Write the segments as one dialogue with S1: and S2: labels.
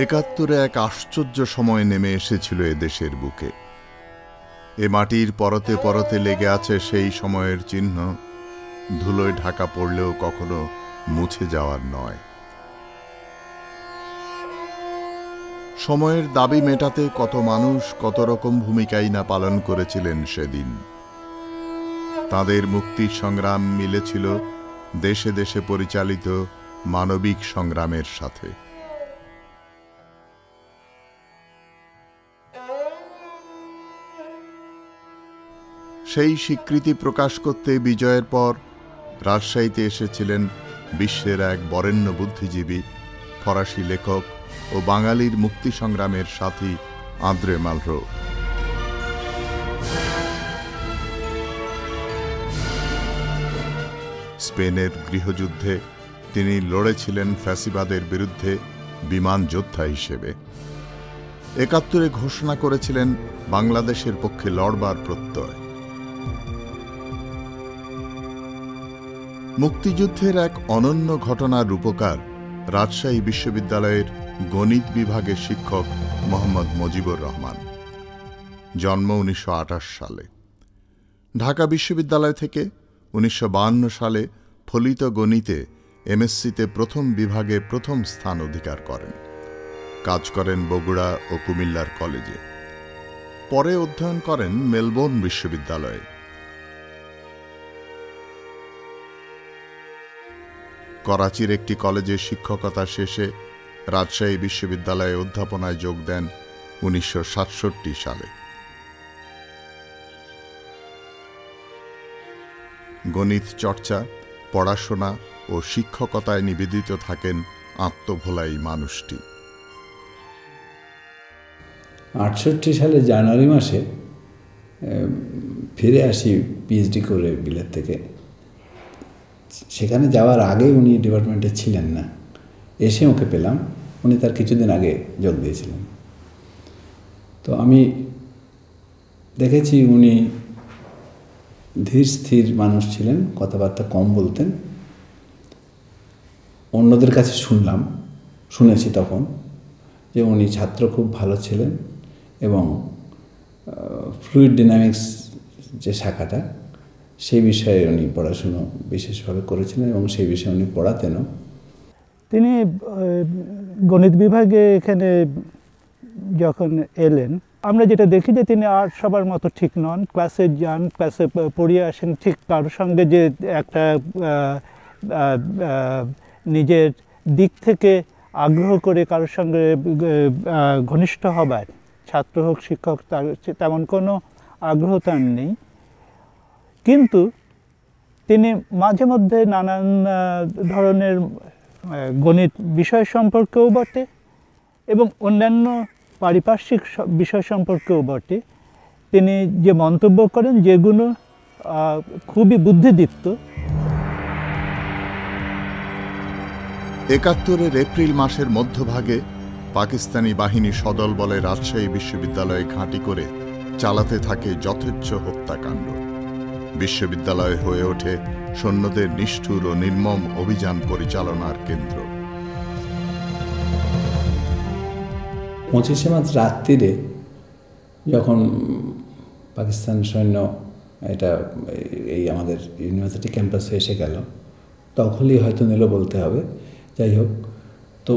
S1: একাত্তরে এক আশ্চর্য সময় নেমে এসেছিল এদেশের বুকে। এ মাটির পরতে পরতে লেগে আছে সেই সময়ের চিহ্ন, ধুলোয় ঢাকা পড়লেও কখনো মুছে যাওয়ার নয়। সময়ের দাবি মেটাতে কত মানুষ কত রকম ভূমিকাই না পালন করেছিলেন সেদিন। তাদের মুক্তির সংগ্রাম মিলেছিল দেশে দেশে পরিচালিত মানবিক সংগ্রামের সাথে। সেই স্বীকৃতি প্রকাশ করতে বিজয়ের পর রাজশাহীতে এসেছিলেন বিশ্বের এক বরেণ্য বুদ্ধিজীবী, ফরাসি লেখক ও বাঙালির মুক্তি সংগ্রামের সাথী আন্দ্রে মালরো। স্পেনের গৃহযুদ্ধে তিনি লড়েছিলেন ফ্যাসিবাদের বিরুদ্ধে বিমান যোদ্ধা হিসেবে। ৭১ ঘোষণা করেছিলেন বাংলাদেশের পক্ষে লড়বার প্রত্যয়। মুক্তিযুদ্ধের এক অনন্য ঘটনার রূপকার রাজশাহী বিশ্ববিদ্যালয়ের গণিত বিভাগের শিক্ষক মোহাম্মদ মুজিবুর রহমান। জন্ম ১৯২৮ সালে। ঢাকা বিশ্ববিদ্যালয় থেকে ১৯৫২ সালে ফলিত গণিতে এমএসসিতে প্রথম বিভাগে প্রথম স্থান অধিকার করেন। কাজ করেন বগুড়া ও কুমিল্লার কলেজে। পরে অধ্যয়ন করেন মেলবোর্ন বিশ্ববিদ্যালয়ে। করাচির একটি কলেজে শিক্ষকতা শেষে রাজশাহী বিশ্ববিদ্যালয়ে অধ্যাপনায় যোগ দেন ১৯৬৭ সালে। গণিত চর্চা, পড়াশোনা ও শিক্ষকতায় নিবেদিত থাকেন আত্মভোলাই মানুষটি।
S2: ৬৮ সালে জানুয়ারি মাসে ফিরে আসি পিএইচডি করে বিলেত থেকে। সেখানে যাওয়ার আগে উনি ডিপার্টমেন্টে ছিলেন না, এসে ওকে পেলাম। উনি তার কিছুদিন আগে যোগ দিয়েছিলেন। তো আমি দেখেছি উনি ধীর স্থির মানুষ ছিলেন, কথাবার্তা কম বলতেন। অন্যদের কাছে শুনেছি তখন যে উনি ছাত্র খুব ভালো ছিলেন এবং ফ্লুইড ডাইনামিক্স যে শাখাটা, সেই বিষয়ে উনি পড়াশুনো বিশেষভাবে করেছিলেন এবং সেই বিষয়ে উনি পড়াতেনও।
S3: তিনি গণিত বিভাগে এখানে যখন এলেন, আমরা যেটা দেখি যে তিনি আর সবার মতো ঠিক নন। ক্লাসে যান, ক্লাসে পড়িয়ে আসেন, ঠিক কারোর সঙ্গে যে একটা নিজের দিক থেকে আগ্রহ করে কারোর সঙ্গে ঘনিষ্ঠ হবার, ছাত্র হোক শিক্ষক, তেমন কোনো আগ্রহ তার নেই। কিন্তু তিনি মাঝে মধ্যে নানান ধরনের গণিত বিষয় সম্পর্কেও বটে এবং অন্যান্য পারিপার্শ্বিক বিষয় সম্পর্কেও বটে তিনি যে মন্তব্য করেন, যেগুলো খুবই বুদ্ধিদীপ্ত।
S1: ৭১ এপ্রিল মাসের মধ্যভাগে পাকিস্তানি বাহিনী সদল বলে রাজশাহী বিশ্ববিদ্যালয়ে ঘাঁটি করে চালাতে থাকে যথেচ্ছ হত্যাকাণ্ড। বিশ্ববিদ্যালয় হয়ে ওঠে সৈন্যদের নিষ্ঠুর ও নির্মম অভিযান পরিচালনার কেন্দ্র।
S2: ২৫শে মার্চ রাত্রিরে যখন পাকিস্তান সৈন্য এই আমাদের ইউনিভার্সিটি ক্যাম্পাসে এসে গেল, তখনই হয়তো নিল বলতে হবে। যাই হোক, তো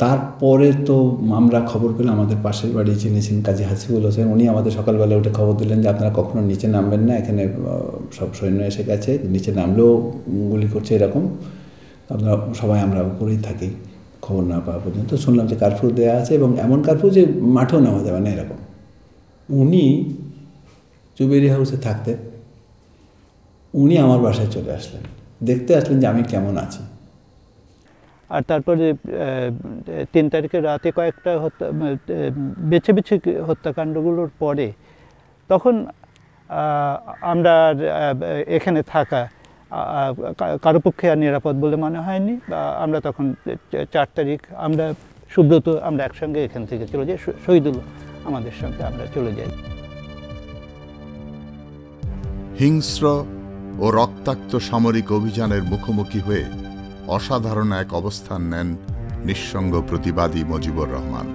S2: তারপরে তো আমরা খবর পেলাম, আমাদের পাশের বাড়ি চিনেছেন কাজী হাসিবুল হোসেন, উনি আমাদের সকালবেলা উঠে খবর দিলেন যে আপনারা কখনো নিচে নামবেন না, এখানে সব সৈন্য এসে গেছে, নিচে নামলেও গুলি করছে এরকম, আপনারা সবাই আমরা উপরেই থাকি খবর না পাওয়া পর্যন্ত। শুনলাম যে কারফিউ দেওয়া আছে এবং এমন কারফিউ যে মাঠেও নামা যাবে না এরকম। উনি জুবেরি হাউসে থাকতেন, উনি আমার বাসায় চলে আসলেন, দেখতে আসলেন যে আমি কেমন আছি।
S3: আর তারপরে 3 তারিখের রাতে কয়েকটা বেছে বেছে হত্যাকাণ্ডগুলোর পরে তখন আমরা এখানে থাকা কারো পক্ষে আর নিরাপদ বলে মনে হয়নি। আমরা তখন 4 তারিখ আমরা সুব্রত আমরা একসঙ্গে এখান থেকে চলে যাই, শহীদুল আমাদের সঙ্গে আমরা চলে যাই।
S1: হিংস্র ও রক্তাক্ত সামরিক অভিযানের মুখোমুখি হয়ে অসাধারণ এক অবস্থান নেন নিঃসঙ্গ প্রতিবাদী মুজিবুর রহমান।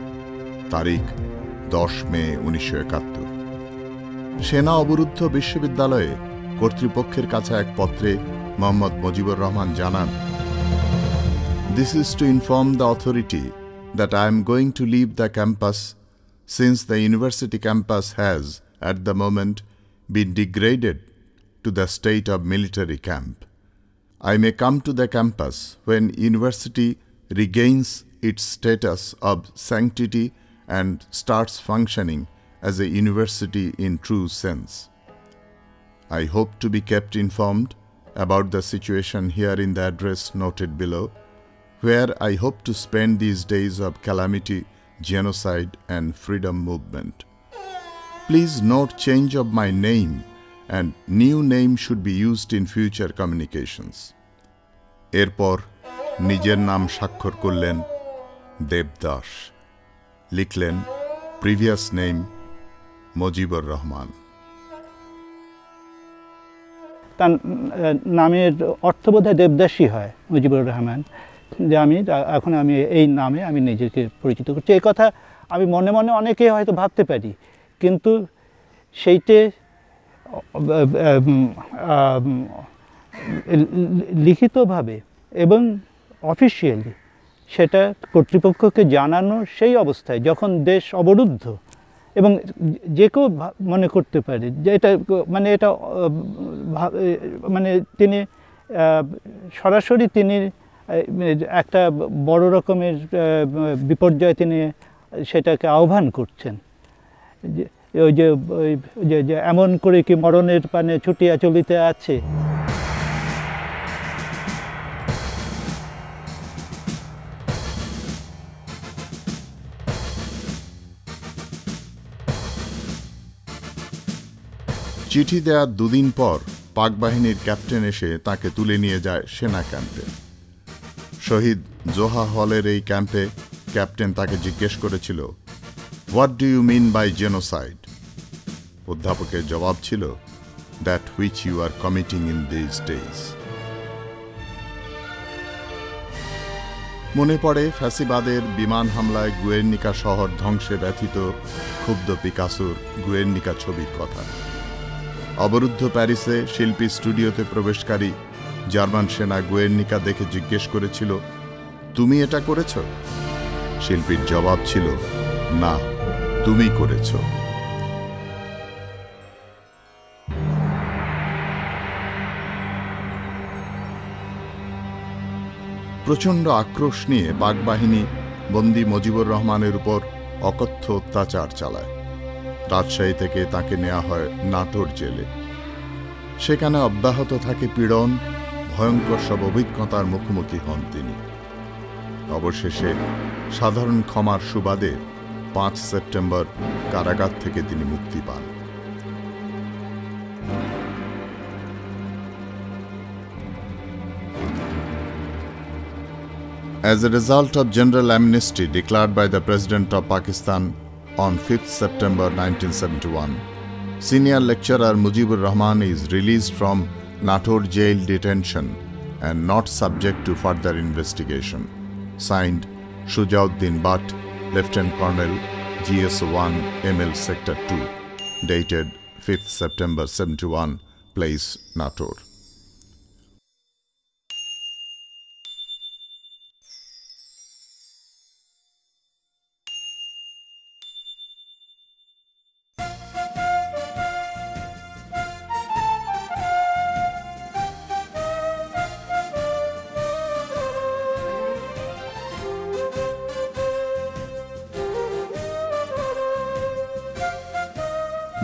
S1: তারিখ 10 মে 1971। সেনা অবরুদ্ধ বিশ্ববিদ্যালয়ে কর্তৃপক্ষের কাছে এক পত্রে মোহাম্মদ মুজিবুর রহমান জানান, "This is to inform the authority that I am going to leave the campus since the university campus has, at the moment, been degraded to the state of military camp. I may come to the campus when university regains its status of sanctity and starts functioning as a university in true sense. I hope to be kept informed about the situation here in the address noted below, where I hope to spend these days of calamity, genocide and freedom movement. Please note change of my name and new name should be used in future communications." এরপর নিজের নাম স্বাক্ষর করলেন দেবদাস, লিখলেন previous name Mujibur Rahman.
S3: তার নামের অর্থ বোধহয় দেবদাসী হয়, মুজিবুর রহমান, যে আমি এই নামে আমি নিজেকে পরিচিত করছি। এই কথা আমি মনে মনে অনেকে হয়তো ভাবতে পারি, কিন্তু সেইটে লিখিতভাবে এবং অফিসিয়ালি সেটা কর্তৃপক্ষকে জানানো সেই অবস্থায় যখন দেশ অবরুদ্ধ, এবং যে কেউ মনে করতে পারে যে এটা তিনি সরাসরি তিনি একটা বড় রকমের বিপর্যয় তিনি সেটাকে আহ্বান করছেন, ওই যে এমন করে কি মরণের পানে ছুটিয়া চলিতে আছে।
S1: চিঠি দেওয়ার 2 দিন পর পাক বাহিনীর ক্যাপ্টেন এসে তাকে তুলে নিয়ে যায় সেনা ক্যাম্পে। শহীদ জোহা হলের এই ক্যাম্পে ক্যাপ্টেন তাকে জিজ্ঞেস করেছিল, "what do you mean by genocide?" অধ্যাপকের জবাব ছিল, "that which you are committing in this days." মনে পড়ে ফ্যাসিবাদের বিমান হামলায় গুয়ের্নিকা শহর ধ্বংসে ব্যথিত ক্ষুব্ধ পিকাসোর গুয়ের্নিকা ছবির কথা। অবরুদ্ধ প্যারিসে শিল্পী স্টুডিওতে প্রবেশকারী জার্মান সেনা গুয়ের্নিকা দেখে জিজ্ঞেস করেছিল, "তুমি এটা করেছ?" শিল্পীর জবাব ছিল, "না, তুমি করেছ।" প্রচণ্ড আক্রোশ নিয়ে পাক বাহিনী বন্দী মুজিবুর রহমানের উপর অকথ্য অত্যাচার চালায়। রাজশাহী থেকে তাকে নেওয়া হয় নাটোর জেলে। সেখানে অব্যাহত থাকে পীড়ন, ভয়ঙ্কর সব অভিজ্ঞতার মুখোমুখি হন তিনি। অবশেষে সাধারণ ক্ষমার সুবাদে 5 সেপ্টেম্বর কারাগার থেকে তিনি মুক্তি পান। As a result of general amnesty declared by the President of Pakistan on 5th September 1971, senior lecturer Mujibur Rahman is released from Nator jail detention and not subject to further investigation. Signed, Shujauddin Butt, Lieutenant Colonel, GS1, ML Sector 2, dated 5th September 71, place Nator.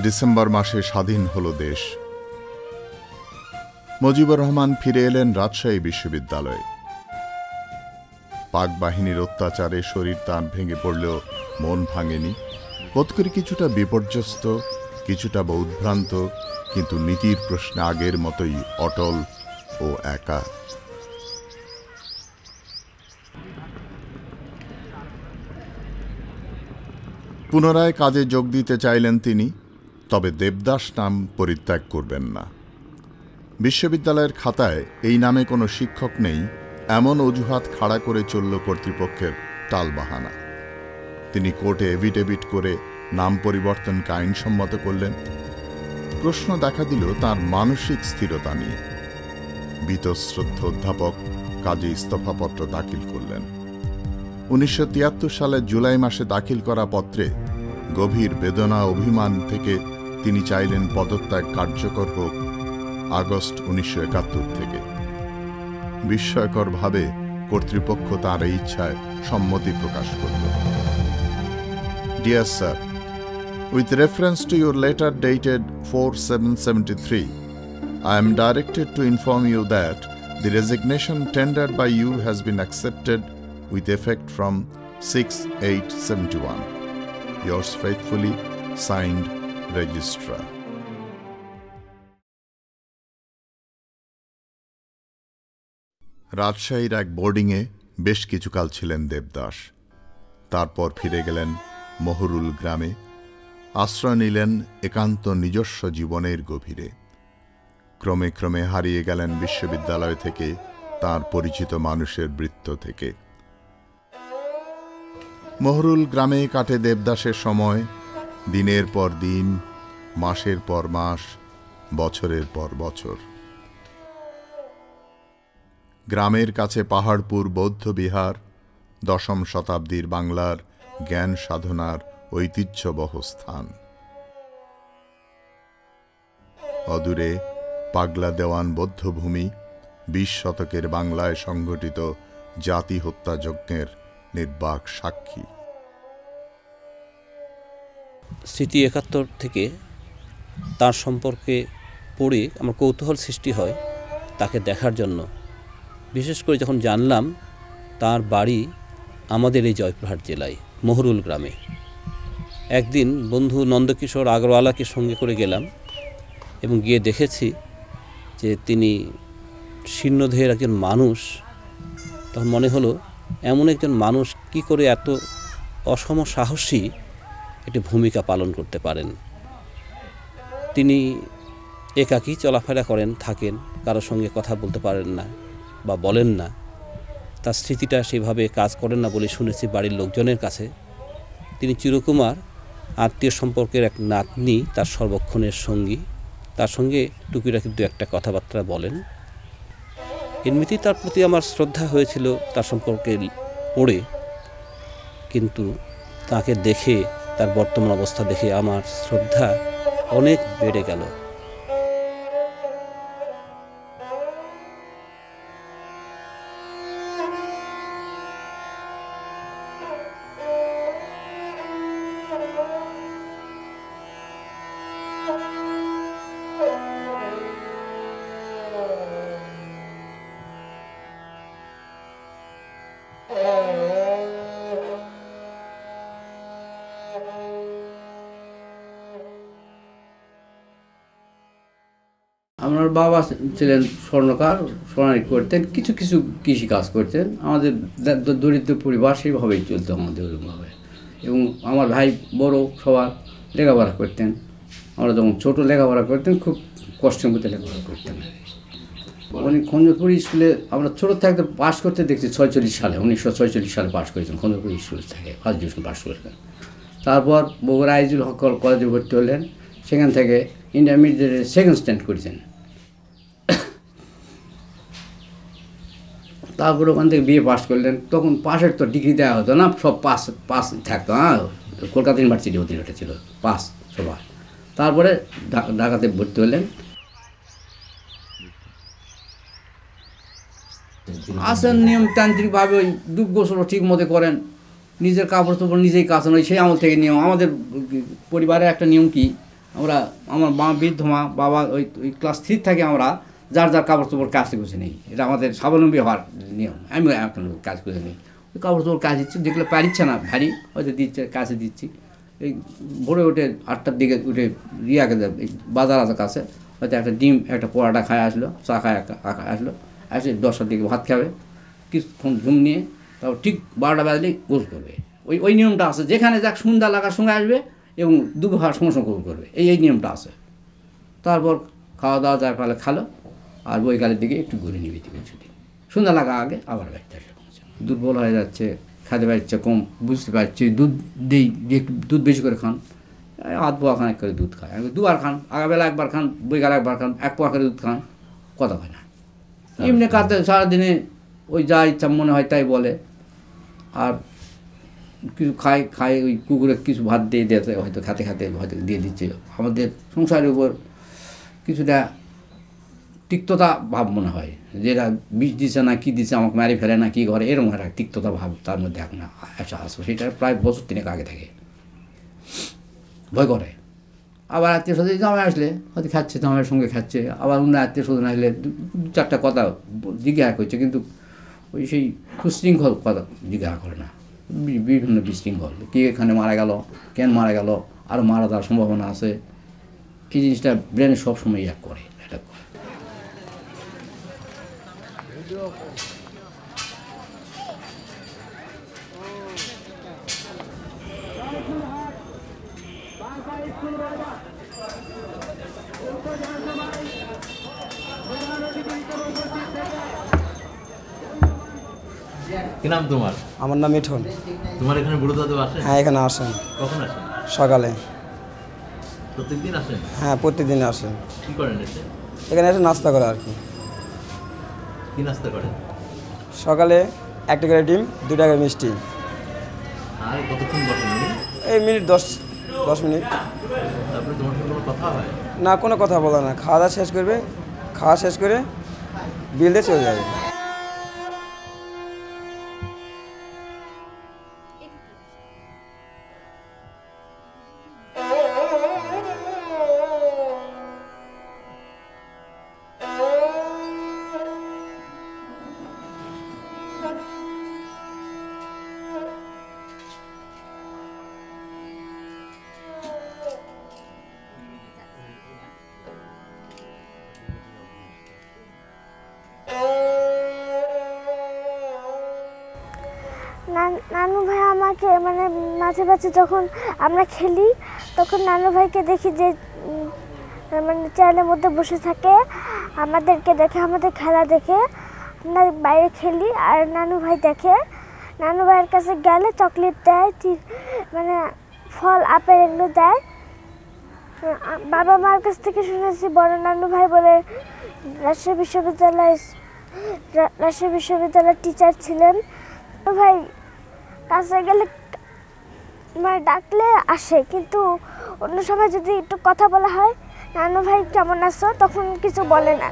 S1: December মাসে স্বাধীন হল দেশ। মুজিবুর রহমান ফিরে এলেন রাজশাহী বিশ্ববিদ্যালয়ে। পাক বাহিনীর অত্যাচারে শরীর তার ভেঙে পড়লেও মন ভাঙেনি। বোধকরি কিছুটা বিপর্যস্ত, কিছুটা বা উদ্ভ্রান্ত, কিন্তু নীতির প্রশ্নে আগের মতোই অটল ও একা। পুনরায় কাজে যোগ দিতে চাইলেন তিনি, তবে দেবদাস নাম পরিত্যাগ করবেন না। বিশ্ববিদ্যালয়ের খাতায় এই নামে কোনো শিক্ষক নেই এমন অজুহাত খাড়া করে চলল কর্তৃপক্ষের টালবাহানা। তিনি কোর্টে এভিডেভিট করে নাম পরিবর্তনকে আইনসম্মত করলেন। প্রশ্ন দেখা দিল তার মানসিক স্থিরতা নিয়ে। বীতশ্রদ্ধ অধ্যাপক কাজে ইস্তফাপত্র দাখিল করলেন। 1973 সালের জুলাই মাসে দাখিল করা পত্রে গভীর বেদনা অভিমান থেকে তিনি চাইলেন পদত্যাগ কার্যকর হোক আগস্ট 1971 থেকে। বিস্ময়করভাবে কর্তৃপক্ষ তার এই ইচ্ছায় সম্মতি প্রকাশ করল। Dear Sir, with reference to your letter dated 4/7/73, I am directed to inform you that the resignation tendered by you has been accepted with effect from 6/8/71. Yours faithfully, signed, Registrar. রাজশাহীর এক বোর্ডিংয়ে বেশ কিছুকাল ছিলেন দেবদাস। তারপর ফিরে গেলেন মহরুল গ্রামে, আশ্রয় নিলেন একান্ত নিজস্ব জীবনের গভীরে। ক্রমে ক্রমে হারিয়ে গেলেন বিশ্ববিদ্যালয় থেকে, তার পরিচিত মানুষের বৃত্ত থেকে। মহরুল গ্রামে কাটে দেবদাসের সময়, দিনের পর দিন, মাসের পর মাস, বছরের পর বছর। গ্রামের কাছে পাহাড়পুর বৌদ্ধবিহার, 10ম শতাব্দীর বাংলার জ্ঞান সাধনার ঐতিহ্যবহ স্থান। অদূরে পাগলা দেওয়ান বৌদ্ধভূমি, 20 শতকের বাংলায় সংঘটিত জাতি হত্যাযজ্ঞের নির্বাক সাক্ষী।
S4: স্মৃতি 71 থেকে তার সম্পর্কে পড়ে আমার কৌতূহল সৃষ্টি হয় তাকে দেখার জন্য। বিশেষ করে যখন জানলাম তার বাড়ি আমাদের এই জয়পুরহাট জেলায় মহরুল গ্রামে। একদিন বন্ধু নন্দকিশোর আগরওয়ালাকে সঙ্গে করে গেলাম এবং গিয়ে দেখেছি যে তিনি শীর্ণদেহের একজন মানুষ। তখন মনে হলো এমন একজন মানুষ কি করে এত অসম সাহসী একটি ভূমিকা পালন করতে পারেন। তিনি একাকী চলাফেরা করেন, থাকেন, কারোর সঙ্গে কথা বলতে পারেন না বা বলেন না। তার স্মৃতিটা সেভাবে কাজ করেন না বলে শুনেছি বাড়ির লোকজনের কাছে। তিনি চিরকুমার আত্মীয় সম্পর্কের এক নাতনি তার সর্বক্ষণের সঙ্গী, তার সঙ্গে টুকিটাকি দু একটা কথাবার্তা বলেন। এমনিতেই তার প্রতি আমার শ্রদ্ধা হয়েছিল তার সম্পর্কে পড়ে, কিন্তু তাকে দেখে, তার বর্তমান অবস্থা দেখে আমার শ্রদ্ধা অনেক বেড়ে গেল।
S5: আমার বাবা ছিলেন স্বর্ণকার, সোনারি করতেন, কিছু কিছু কৃষি কাজ করতেন। আমাদের দরিদ্র পরিবার সেইভাবেই চলতো আমাদের ওইভাবে। এবং আমার ভাই বড় সবার লেখাপড়া করতেন। আমরা যখন ছোটো লেখাপড়া করতেন, খুব কষ্টের মধ্যে লেখাপড়া করতেন। উনি খঞ্জরপুর স্কুলে আমরা ছোটো থাকতে পাস করতে দেখছি 46 সালে, 1946 সালে পাস করেছেন খঞ্জরপুর স্কুল থেকে, ফার্স্ট ডিভিশন পাস করেছেন। তারপর বগুড়া আইজুল হক কলেজে ভর্তি হলেন, সেখান থেকে ইন্টারমিডিয়েটে সেকেন্ড স্ট্যান্ড করেছেন। তারপর ওখান থেকে বিএ পাস করলেন। তখন পাসের তো ডিগ্রি দেওয়া হতো না, সব পাস থাকতো। কলকাতা ইউনিভার্সিটি অধীনে ওটা ছিল, পাস সবার। তারপরে ঢাকাতে ভর্তি হলেন। আসেন নিয়মতান্ত্রিকভাবে ওই ডুব গোসলও ঠিক মতো করেন, নিজের কাপড় চোপড় নিজেই কাছেন, ওই সেই আমল থেকে নিয়ম। আমাদের পরিবারের একটা নিয়ম কি, আমার মা বৃদ্ধ মা, বাবা ওই ক্লাস 3 থেকে আমরা যার যার কাপড় চোপড় কাজ করছে নেই। এটা আমাদের স্বাবলম্বী হওয়ার নিয়ম। আমিও এখন কাজ করে নিই। কাপড় চোপড় কাছে দিচ্ছি, দেখলে পারিচ্ছে না, ভারী হয়তো দিচ্ছে, কাছে দিচ্ছি। এই ভোরে উঠে 8টার দিকে উঠে রিয়াকে বাজার আছে কাছে, হয়তো একটা ডিম একটা পোড়াটা খায় আসলো, চা খায় আসলো, আসে 10টার দিকে ভাত খাবে, কিছুক্ষণ ঘুম নিয়ে তারপর ঠিক 12টা বাজলেই গোল করবে। ওই নিয়মটা আছে, যেখানে যাক সন্ধ্যা লাগার সঙ্গে আসবে এবং দুপুর সঙ্গে সঙ্গে গোল করবে, এই নিয়মটা আছে। তারপর খাওয়া দাওয়া যার ফলে খালো, আর বৈকালের দিকে একটু ঘুরে নিবি ছুটি, সন্ধ্যা লাগা আগে আবার বাড়িতে আসবে। দুর্বল হয়ে যাচ্ছে, খেতে পারছে কম, বুঝতে পারছি, দুধ দিই, একটু দুধ বেশি করে খান, আধ পোয়া খান করে দুধ খায়, দুবার খান, আগাবেলা একবার খান, বৈকাল একবার খান, 1 পোয়া করে দুধ খান, কথা হয় না। এমনি কাতে সারাদিনে ওই যা ইচ্ছা মনে হয় তাই বলে, আর কিছু খায় ওই কুকুরে কিছু ভাত দিয়ে দিয়েছে, হয়তো খেতে হয়তো দিয়ে দিচ্ছে। আমাদের সংসারের উপর কিছুটা তিক্ততা ভাব মনে হয়, যেটা বিষ দিচ্ছে না কি দিচ্ছে, আমাকে মারি ফেলে না কি ঘরে, এরকম একটা তিক্ততা ভাব তার মধ্যে এখন আসে। সেটা প্রায় বছর 3 আগে থেকে ভয় করে। আবার আত্মীয় স্বজন জামাই আসলে হয়তো খাচ্ছে, জামাইয়ের সঙ্গে খাচ্ছে, আবার অন্য আত্মীয় স্বজন আসলে 2-4টা কথা জিজ্ঞাসা করছে, কিন্তু ওই সেই সুশৃঙ্খল কথা জিজ্ঞাসা করে না, বিভিন্ন বিশৃঙ্খল, কে এখানে মারা গেল, কেন মারা গেল, আরও মারা যাওয়ার সম্ভাবনা আছে, এই জিনিসটা ব্রেনে সবসময় অ্যাটাক করে।
S6: কি নাম তোমার?
S7: আমার নাম মিঠুন।
S6: তোমার এখানে বুড়ো দাদু আসেন?
S7: হ্যাঁ, এখানে আসেন।
S6: কখন আসেন?
S7: সকালে।
S6: প্রত্যেকদিন আসেন?
S7: হ্যাঁ, প্রতিদিন আসেন।
S6: কি করেন এসে?
S7: এখানে এসে নাস্তা করে আর কি।
S6: কি নাস্তা করেন?
S7: সকালে 1টা করে ডিম, 2টা করে মিষ্টি।
S6: আর কতক্ষণ বসেন?
S7: এই মিনিট 10 মিনিট।
S6: তারপরে তোমার সঙ্গে কোনো কথা হয়
S7: না? কোনো কথা বলে না, খাওয়া দাওয়া শেষ করবে, খাওয়া শেষ করে বিল দিয়ে চলে যাবে।
S8: নানু ভাই আমাকে মানে মাঝে মাঝে যখন আমরা খেলি তখন নানু ভাইকে দেখি যে মানে চেয়ারের মধ্যে বসে থাকে, আমাদেরকে দেখে, আমাদের খেলা দেখে। আমরা বাইরে খেলি আর নানু ভাই দেখে। নানু ভাইয়ের কাছে গেলে চকলেট দেয়, মানে ফল আপেল এগুলো দেয়। বাবা মার কাছ থেকে শুনেছি বড় নানু ভাই বলে রাজশাহী বিশ্ববিদ্যালয়ের টিচার ছিলেন। নানু ভাই কাছে গেলে মানে ডাকলে আসে, কিন্তু অন্য সময় যদি একটু কথা বলা হয়, নানু ভাই কেমন আছো, তখন কিছু বলে না।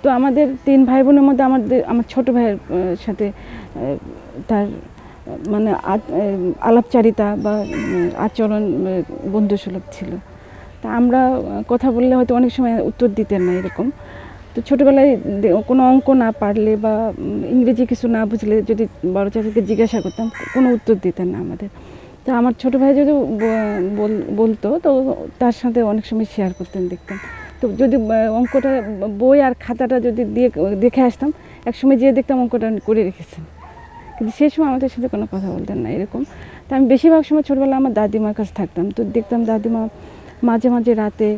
S9: তো আমাদের 3 ভাই বোনের মধ্যে আমার ছোট ভাইয়ের সাথে তার মানে আলাপচারিতা বা আচরণ বন্ধুসুলভ ছিল। তা আমরা কথা বললে হয়তো অনেক সময় উত্তর দিতেন না এরকম। তো ছোটোবেলায় কোনো অঙ্ক না পারলে বা ইংরেজি কিছু না বুঝলে যদি বড় চাচাকে জিজ্ঞাসা করতাম, কোনো উত্তর দিতেন না আমাদের। তো আমার ছোটো ভাই যদি বলতো তো তার সাথে অনেক সময় শেয়ার করতেন, দেখতাম। তো যদি অঙ্কটা বই আর খাতাটা যদি দেখে আসতাম, একসময় যেয়ে দেখতাম অঙ্কটা করে রেখেছেন, কিন্তু সেই সময় আমাদের সাথে কোনো কথা বলতেন না এরকম। তো আমি বেশিরভাগ সময় ছোটোবেলা আমার দাদিমার কাছে থাকতাম, তো দেখতাম দাদিমা মাঝে মাঝে রাতে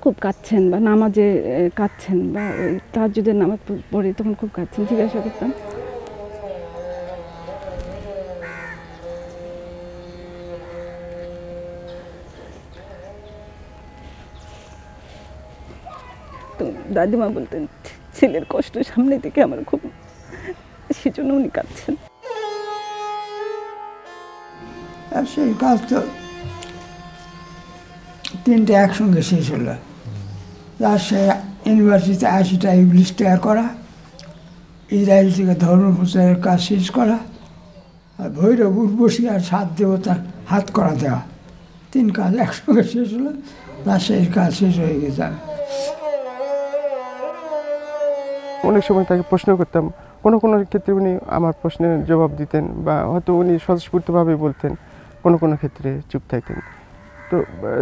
S9: খুব কাঁদছেন বা নামাজে কাঁদছেন বা তাহাজ্জুদের নামাজ পড়ে তখন খুব কাঁদছেন, জিজ্ঞাসা করতাম। তো দাদিমা বলতেন ছেলের কষ্ট সামনে থেকে আমার খুব, সেজন্য উনি কাঁদছেন।
S10: সেই কাজ তো 3টে একসঙ্গে শেষ হলো। রাজশাহী ইউনিভার্সিটিতে 80টা ইংলিশ তৈরি করা, ইসরায়েল থেকে ধর্ম প্রচারের কাজ শেষ করা, আর ভৈরব উর্বশী আর সাত দেবতার হাত করা দেওয়া, 3 কাজ একসঙ্গে শেষ হলো, রাজশাহীর কাজ শেষ হয়ে গেছে।
S11: অনেক সময় তাকে প্রশ্ন করতাম, কোনো কোনো ক্ষেত্রে উনি আমার প্রশ্নের জবাব দিতেন বা হয়তো উনি স্বতঃস্ফূর্তভাবে বলতেন, কোনো কোনো ক্ষেত্রে চুপ থাকতেন। তো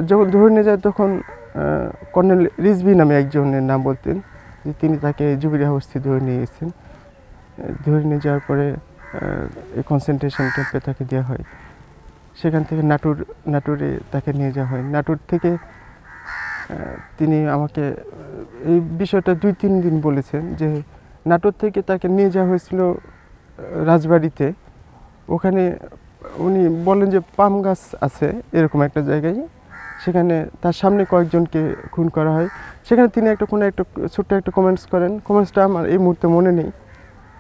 S11: যখন ধরে নিয়ে যায় তখন কর্নেল রিজভী নামে একজনের নাম বলতেন, যে তিনি তাকে জুবিলি হাউস থেকে ধরে নিয়ে গেছেন। ধরে নিয়ে যাওয়ার পরে এই কনসেন্ট্রেশন ক্যাম্পে তাকে দেওয়া হয়। সেখান থেকে নাটোরে তাকে নিয়ে যাওয়া হয়। নাটোর থেকে তিনি আমাকে এই বিষয়টা 2-3 দিন বলেছেন, যে নাটোর থেকে তাকে নিয়ে যাওয়া হয়েছিল রাজবাড়িতে। ওখানে উনি বলেন যে পাম গাছ আছে এরকম একটা জায়গায়, সেখানে তার সামনে কয়েকজনকে খুন করা হয়। সেখানে তিনি কোনো একটা ছোট্ট একটা কমেন্টস করেন, কমেন্টসটা আমার এই মুহূর্তে মনে নেই।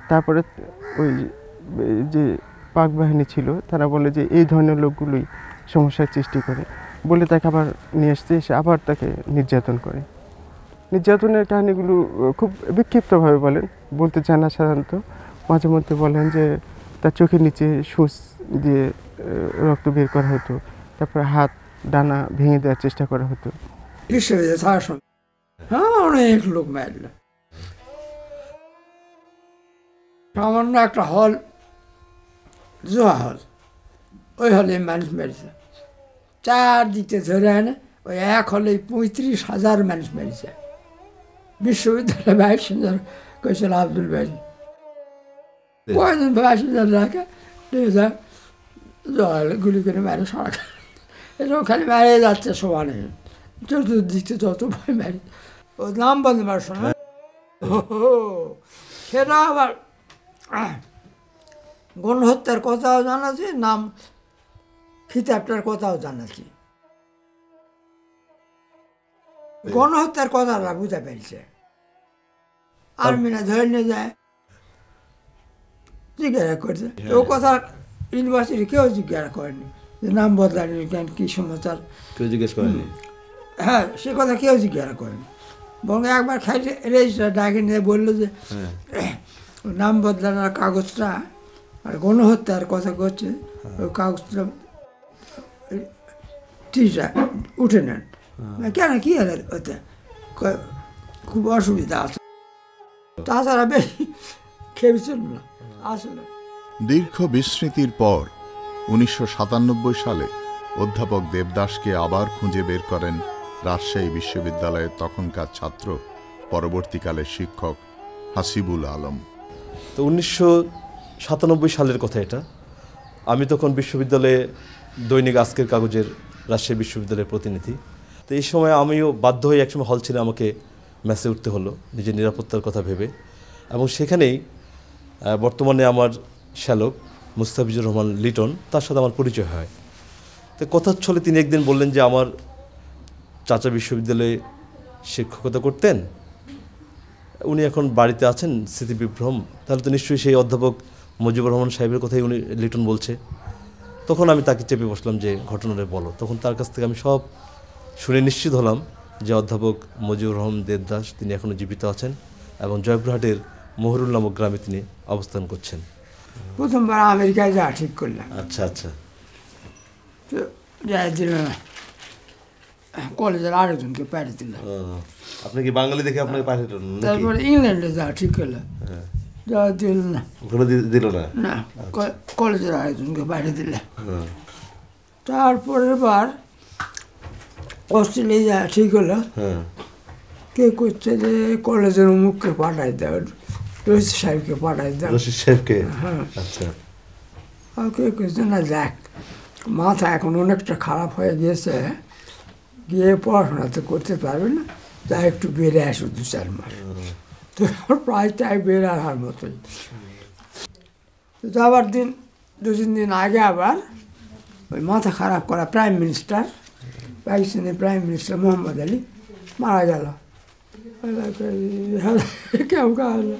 S11: তারপরে ওই যে পাক বাহিনী ছিল তারা বলে যে এই ধরনের লোকগুলোই সমস্যার সৃষ্টি করে, বলে তাকে আবার নিয়ে আসতে এসে আবার তাকে নির্যাতন করে। নির্যাতনের কাহিনিগুলো খুব বিক্ষিপ্তভাবে বলতে চান না সাধারণত। মাঝে মধ্যে বলেন যে তার চোখের নিচে সুচ দিয়ে রক্ত বের করা হতো, তারপরে হাত ডানা ভেঙে দেওয়ার চেষ্টা করা হতো।
S10: অনেক লোক মারল। সামান্য একটা হল, জোয়া হল, ওই হলে মানুষ মেরেছে। 4 দিকে ধরে আনে, ওই এক হলে 35,000 মানুষ মেরেছে। বিশ্ববিদ্যালয় ভাইস চ্যান্সেলর কইছিল আব্দুল বাড়ি, কয়জন ভাইস চ্যান্সেলর রাখে নিয়ে যায়, জোয়া হলে গুলি করে মেরে সারা এরকম খালি মেরে যাচ্ছে সমানে, চতুর্দিকে যত ভয় মেরে। ও নাম বলতে পারছো না, সেটা আবার গণহত্যার কথাও জানাচ্ছি, নাম খিতাবটার কথাও জানাচ্ছি। গণহত্যার কথাটা বুঝতে পেরেছে। আর্মিরা ধরে নিয়ে যায়, জিজ্ঞাসা করছে, ও কথা ইউনিভার্সিটি কেউ জিজ্ঞাসা করেনি যে নাম বদলানি কেন, কী সমাচার,
S6: কেউ জিজ্ঞেস করেনি।
S10: হ্যাঁ, সে কথা কেউ জিজ্ঞাসা করেনি। বরং একবার খাই রেজিস্ট্রার ডাকে নিয়ে বললো যে নাম বদলানোর কাগজটা আর গণহত্যার কথা করছে, ওই কাগজটা টিটা উঠে নেন। কেন, কী হলে ওতে খুব অসুবিধা আছে, তাছাড়া বেশি খেয়েছিল না আসলে।
S1: দীর্ঘ বিস্মৃতির পর 1997 সালে অধ্যাপক দেবদাসকে আবার খুঁজে বের করেন রাজশাহী বিশ্ববিদ্যালয়ের তখনকার ছাত্র, পরবর্তীকালে শিক্ষক হাসিবুল আলম।
S12: তো 1997 সালের কথা এটা। আমি তখন বিশ্ববিদ্যালয়ে দৈনিক আজকের কাগজের রাজশাহী বিশ্ববিদ্যালয়ের প্রতিনিধি। তো এই সময় আমিও বাধ্য হয়ে একসময় হল ছেড়ে আমাকে মেসে উঠতে হলো নিজের নিরাপত্তার কথা ভেবে। এবং সেখানেই বর্তমানে আমার শ্যালক মুস্তাফিজুর রহমান লিটন, তার সাথে আমার পরিচয় হয়। তো কথার ছলে তিনি একদিন বললেন যে আমার চাচা বিশ্ববিদ্যালয়ে শিক্ষকতা করতেন, উনি এখন বাড়িতে আছেন, স্মৃতিবিভ্রম, তাহলে তো নিশ্চয়ই সেই অধ্যাপক মুজিবুর রহমান সাহেবের কথাই উনি লিটন বলছে। তখন আমি তাকে চেপে বসলাম যে ঘটনাটা বলো। তখন তার কাছ থেকে আমি সব শুনে নিশ্চিত হলাম যে অধ্যাপক মুজিবুর রহমান দেবদাস তিনি এখনও জীবিত আছেন এবং জয়পুরহাটের মহরুল নামক গ্রামে তিনি অবস্থান করছেন।
S10: প্রথমবার আমেরিকায় যা ঠিক করলাম।
S12: আচ্ছা আচ্ছা।
S10: তো যাই দিলাম, কলেজের আরেকজনকে পাঠিয়ে দিলাম।
S12: আপনি কি বাঙালি দেখে আপনাকে পাঠিয়ে দিলেন?
S10: তারপরে ইংল্যান্ডে যা ঠিক করলাম, যা দিল না,
S12: ওখানে দিল না,
S10: না কলেজের আরেকজনকে পাঠিয়ে দিলাম। তারপরের বার অস্ট্রেলিয়া যা ঠিক হলো, কে করছে যে কলেজের মুখকে পাঠাই দেওয়া, রশিদ সাহেবকে পাঠাই দেওয়া।
S12: রশিদ সাহেবকে? হ্যাঁ। আচ্ছা।
S10: আর কে করছে না, দেখ মাথা এখন অনেকটা খারাপ হয়ে গিয়েছে, গিয়ে পড়াশোনা তো করতে পারবে না, তাই একটু বেড়ে আসো 2-4 মাস। তো প্রায় তাই বেড়ে আসার মতোই। তো আবার 2-3 দিন আগে আবার ওই মাথা খারাপ করা প্রাইম মিনিস্টার, পাকিস্তানের প্রাইম মিনিস্টার মোহাম্মদ আলী মারা গেল। কেমন হলো?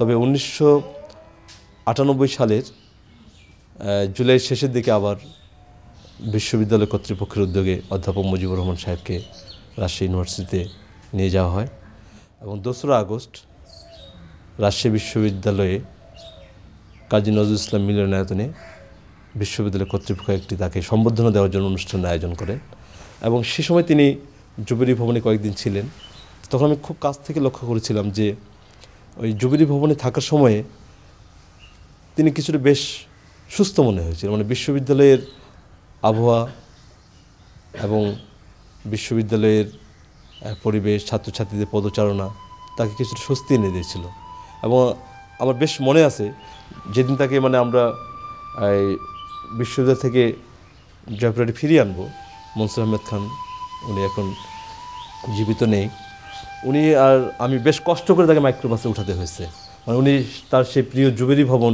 S12: তবে 1998 সালের জুলাইয়ের শেষের দিকে আবার বিশ্ববিদ্যালয় কর্তৃপক্ষের উদ্যোগে অধ্যাপক মুজিবুর রহমান সাহেবকে রাজশাহী ইউনিভার্সিটিতে নিয়ে যাওয়া হয় এবং 2রা আগস্ট রাজশাহী বিশ্ববিদ্যালয়ে কাজী নজরুল ইসলাম মিলনায়তনে বিশ্ববিদ্যালয় কর্তৃপক্ষ একটি তাকে সম্বর্ধনা দেওয়ার জন্য অনুষ্ঠানের আয়োজন করেন এবং সে সময় তিনি জুবিলী ভবনে কয়েকদিন ছিলেন। তখন আমি খুব কাছ থেকে লক্ষ্য করেছিলাম যে ওই জুবিলী ভবনে থাকার সময়ে তিনি কিছুটা বেশ সুস্থ মনে হয়েছিল, মানে বিশ্ববিদ্যালয়ের আবহাওয়া এবং বিশ্ববিদ্যালয়ের পরিবেশ, ছাত্রছাত্রীদের পদচারণা তাকে কিছুটা স্বস্তি এনে দিয়েছিল। এবং আমার বেশ মনে আছে যেদিন তাকে মানে আমরা বিশ্ববিদ্যালয় থেকে জয়পুরহাটে ফিরিয়ে আনবো, মনসুর আহমেদ খান উনি এখন জীবিত নেই, উনি আর আমি বেশ কষ্ট করে তাকে মাইক্রোবাসে উঠাতে হয়েছে। মানে উনি তার সেই প্রিয় জুবিলী ভবন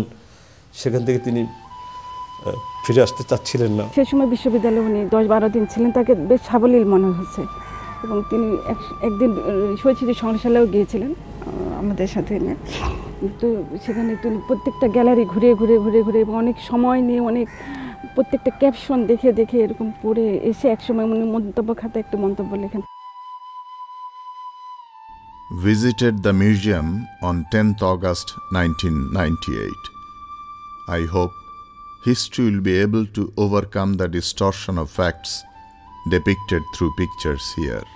S12: সেখান থেকে তিনি ফিরে আসতে চাচ্ছিলেন না।
S9: সেই সময় বিশ্ববিদ্যালয়ে উনি 10-12 দিন ছিলেন, তাকে বেশ সাবলীল মনে হয়েছে এবং তিনি একদিন শহীদ সংগ্রহশালায়ও গিয়েছিলেন আমাদের সাথে নিয়ে। তো সেখানে তিনি প্রত্যেকটা গ্যালারি ঘুরে ঘুরে ঘুরে ঘুরে এবং অনেক সময় নিয়ে অনেক প্রত্যেকটা ক্যাপশন দেখে দেখে এরকম পড়ে এসে একসময় উনি মন্তব্য খাতায় একটা মন্তব্য লেখেন।
S1: Visited the museum on 10th August 1998. I hope history will be able to overcome the distortion of facts depicted through pictures here.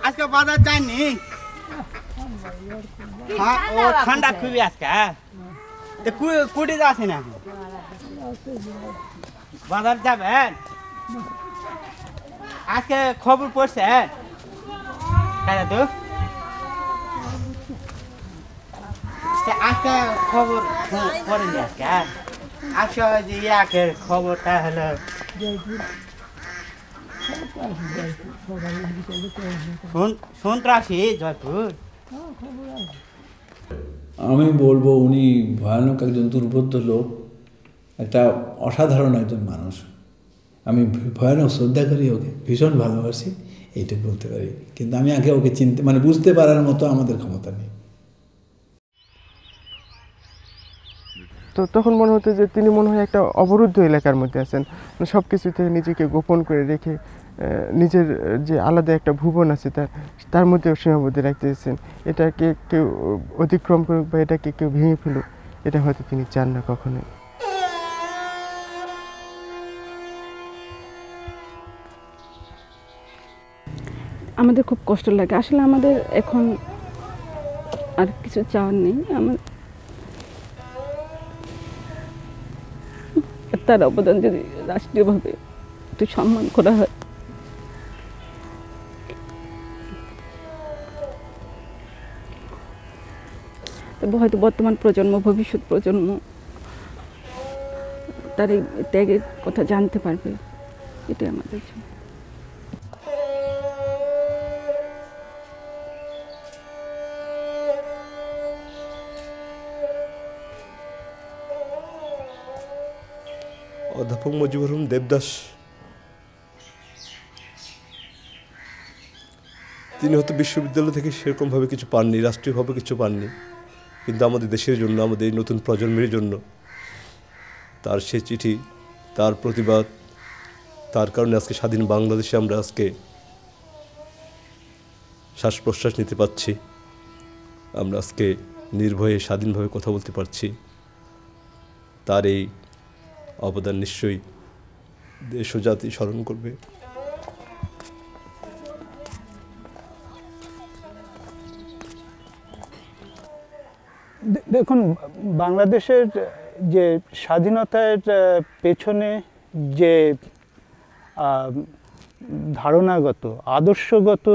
S13: আজকে বাজার যায়নি? হ্যাঁ, ও ঠান্ডা খুবই আজকে। কুড়ি যাচ্ছে না, বাজার যাবেন? আজকে খবর পড়ছে দাদু? আজকে খবর পড়েনি আজকে? আজকে যে ইয়াকের খবরটা হলো সন্ত্রাসী জয়পুর।
S2: আমি বলবো উনি ভয়ানক একজন দুর্বোধ্য লোক, একটা অসাধারণ একজন মানুষ। আমি ভয়ানক শ্রদ্ধা করি ওকে, ভীষণ ভালোবাসি, এইটা বলতে পারি। কিন্তু আমি আগে ওকে চিনতে মানে বুঝতে পারার মতো আমাদের ক্ষমতা নেই।
S11: তো তখন মনে হতো যে তিনি মনে হয় একটা অবরুদ্ধ এলাকার মধ্যে আছেন, মানে সব কিছু থেকে নিজেকে গোপন করে রেখে নিজের যে আলাদা একটা ভুবন আছে তার মধ্যেও সীমাবদ্ধ রাখতে চেয়েছেন। এটাকে কেউ অতিক্রম করুক বা এটাকে কেউ ভেঙে ফেলুক, এটা হয়তো তিনি চান না কখনোই।
S9: আমাদের খুব কষ্ট লাগে আসলে। আমাদের এখন আর কিছু চাওয়ার নেই। আমার তার অবদান যদি রাষ্ট্রীয়ভাবে একটু সম্মান করা হয়, তবে হয়তো বর্তমান প্রজন্ম, ভবিষ্যৎ প্রজন্ম তার এই ত্যাগের কথা জানতে পারবে, এটাই আমাদের জন্য।
S12: অধ্যাপক মুজিবুর রহমান দেবদাস তিনি হয়তো বিশ্ববিদ্যালয় থেকে সেরকমভাবে কিছু পাননি, রাষ্ট্রীয়ভাবে কিছু পাননি, কিন্তু আমাদের দেশের জন্য, আমাদের এই নতুন প্রজন্মের জন্য তার সে চিঠি, তার প্রতিবাদ, তার কারণে আজকে স্বাধীন বাংলাদেশে আমরা আজকে শ্বাস প্রশ্বাস নিতে পারছি, আমরা আজকে নির্ভয়ে স্বাধীনভাবে কথা বলতে পারছি। তার এই অবদান নিশ্চয়ই দেশ ও জাতি স্মরণ করবে।
S3: দেখুন, বাংলাদেশের যে স্বাধীনতার পেছনে যে ধারণাগত আদর্শগত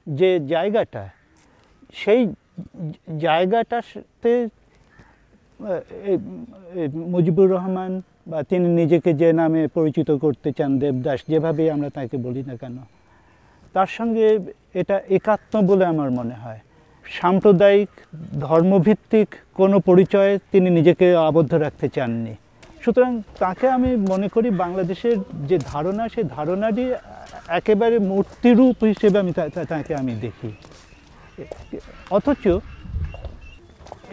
S3: যে জায়গাটা, সেই জায়গাটাতে মুজিবুর রহমান বা তিনি নিজেকে যে নামে পরিচিত করতে চান, দেবদাস, যেভাবেই আমরা তাকে বলি না কেন, তার সঙ্গে এটা একাত্ম বলে আমার মনে হয়। সাম্প্রদায়িক ধর্মভিত্তিক কোনো পরিচয়ে তিনি নিজেকে আবদ্ধ রাখতে চাননি। সুতরাং তাকে আমি মনে করি বাংলাদেশের যে ধারণা, সেই ধারণাটি একেবারে মূর্তিরূপ হিসেবে তাকে আমি দেখি। অথচ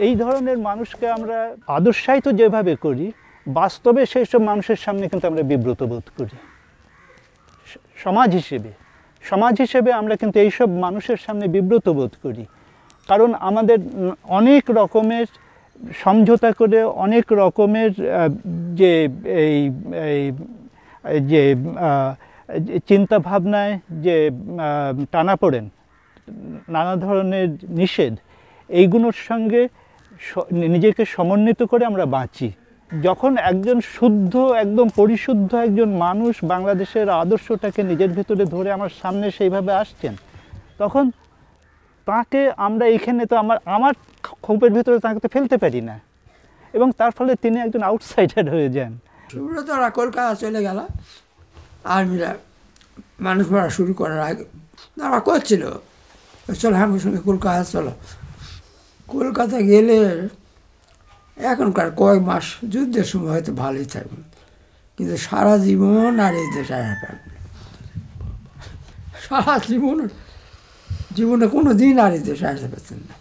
S3: এই ধরনের মানুষকে আমরা আদর্শায়িত যেভাবে করি, বাস্তবে সেই সব মানুষের সামনে কিন্তু আমরা বিব্রত বোধ করি। সমাজ হিসেবে আমরা কিন্তু এইসব মানুষের সামনে বিব্রত বোধ করি, কারণ আমাদের অনেক রকমের সমঝোতা করে, অনেক রকমের যে চিন্তাভাবনায় যে টানাপোড়েন, নানা ধরনের নিষেধ, এইগুলোর সঙ্গে নিজেকে সমন্বিত করে আমরা বাঁচি। যখন একজন শুদ্ধ, একদম পরিশুদ্ধ একজন মানুষ বাংলাদেশের আদর্শটাকে নিজের ভেতরে ধরে আমার সামনে সেইভাবে আসছেন, তখন তাকে আমরা এইখানে তো আমার ক্ষোভের ভেতরে তাকে তো ফেলতে পারি না, এবং তার ফলে তিনি একজন আউটসাইডার হয়ে যান।
S10: সুব্রতরা কলকাতা চলে গেল, আর্মিরা মানুষ মারা শুরু করার আগে তারা করছিল, চলো আমার সঙ্গে কলকাতা চলো। কলকাতা গেলে এখনকার কয়েক মাস যুদ্ধের সময় হয়তো ভালোই থাকবে, কিন্তু সারা জীবন আর এই দেশে পারবে না। সারা জীবনে কোনো দিন আর এই দেশে আসতে পারছেন না।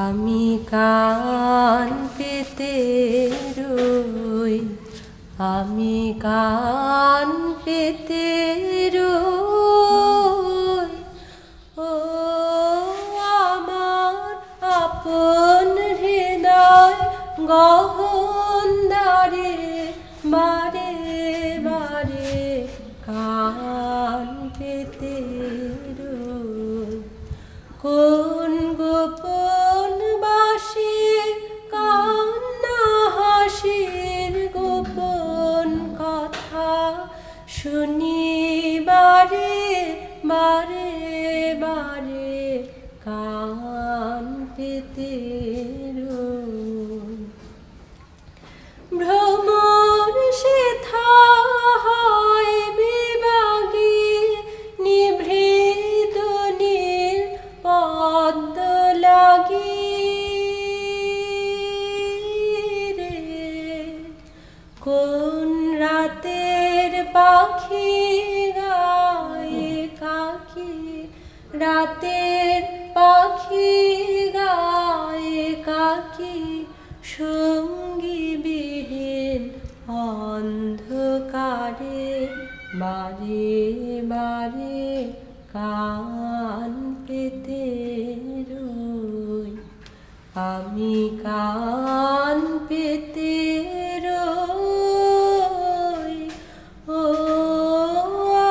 S14: আমি কান পেতে রই, আমি কান পেতে রই, ও আমার আপন হৃদয় গহন দ্বারে বারে বারে কান পেতে রই। কোন গোপন বাসি কান্না হাসির গোপন কথা শুনি বারে বারে বারে কান পেতে রই। ভ্রমর সেথা হয় বিভাগী নিভৃত নীল পদ্ম লাগি রে, কোন রাতের পাখি গায়ে কাকি, রাতের পাখি গায়ে কাকি, সঙ্গী বিহীন অন্ধকারে বারে বারে কান পেতে রই। আমি কান পেতে রই, ও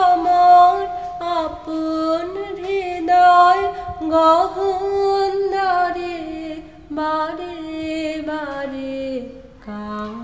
S14: আমার আপন হৃদয় গহন দ্বারে বারে বারে কান